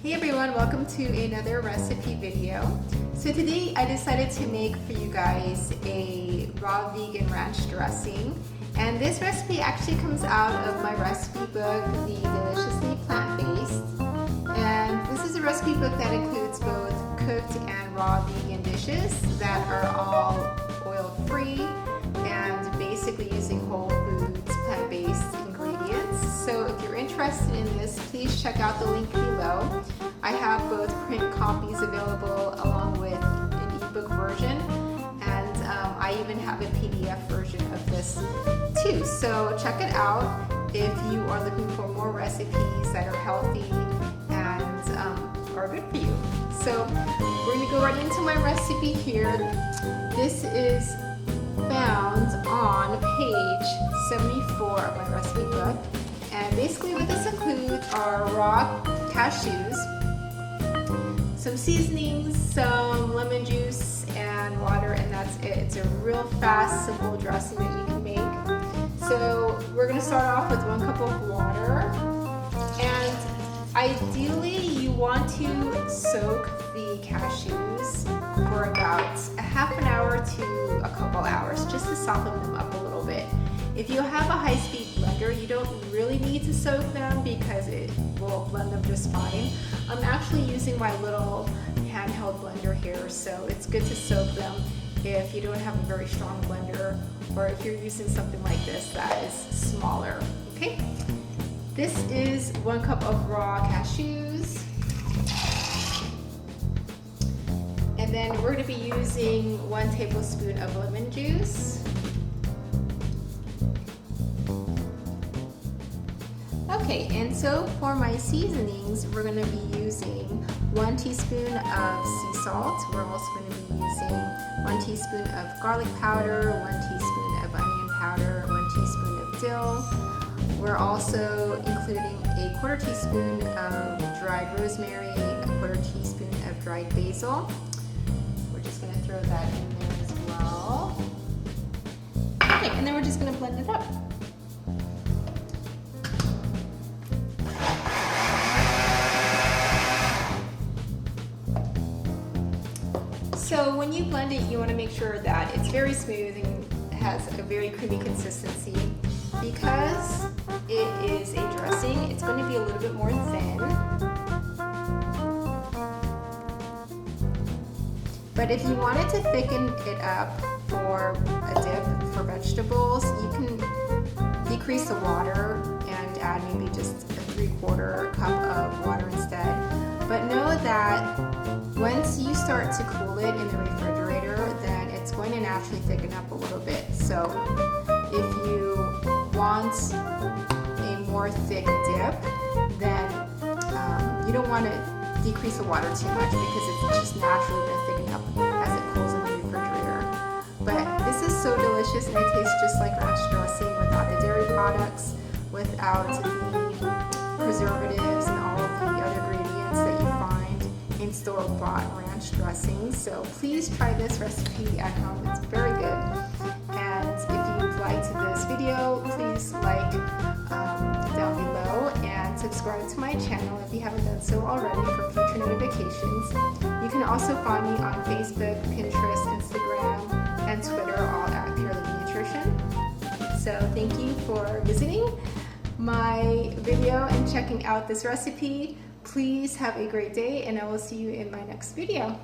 Hey everyone, welcome to another recipe video. So today I decided to make for you guys a raw vegan ranch dressing, and this recipe actually comes out of my recipe book, The Deliciously Plant-Based, and this is a recipe book that includes both cooked and raw vegan dishes that are all oil-free and basically using whole foods, plant-based ingredients. So if you're interested in this, please check out the link below. I have both print copies available along with an ebook version, and I even have a PDF version of this too. So check it out if you are looking for more recipes that are healthy and are good for you. So we're going to go right into my recipe here. This is found on page 74 of my recipe book, and basically what this includes are raw cashews, some seasonings, some lemon juice, and water, and that's it. It's a real fast, simple dressing that you can make. So we're going to start off with 1 cup of water, and ideally you want to soak the cashews for about a half an hour to a couple hours just to soften them up a little bit. If you have a high-speed blender, you don't really need to soak them because it will blend them just fine. I'm actually using my little handheld blender here, so it's good to soak them if you don't have a very strong blender, or if you're using something like this that is smaller. Okay, this is 1 cup of raw cashews, and then we're going to be using 1 tablespoon of lemon juice. Okay, and so for my seasonings, we're going to be using 1 teaspoon of sea salt. We're also going to be using 1 teaspoon of garlic powder, 1 teaspoon of onion powder, 1 teaspoon of dill. We're also including a 1/4 teaspoon of dried rosemary, a 1/4 teaspoon of dried basil. We're just going to throw that in there as well. Okay, and then we're just going to blend it up. So when you blend it, you want to make sure that it's very smooth and has a very creamy consistency. Because it is a dressing, it's going to be a little bit more thin. But if you wanted to thicken it up for a dip for vegetables, you can decrease the water and add maybe just a 3/4 cup of water instead. But know that once you start to cool it in the refrigerator, then it's going to naturally thicken up a little bit. So if you want a more thick dip, then you don't want to decrease the water too much because it's just naturally going to thicken up as it cools in the refrigerator. But this is so delicious, and it tastes just like ranch dressing without the dairy products, without the preservatives and all of the other ingredients that you find in store-bought ranch dressings. So please try this recipe at home. It's very good. And if you've liked this video, please like down below and subscribe to my channel if you haven't done so already for future notifications. You can also find me on Facebook, Pinterest, Instagram, and Twitter, all at Pure Living Nutrition. So thank you for visiting my video and checking out this recipe. Please have a great day, and I will see you in my next video.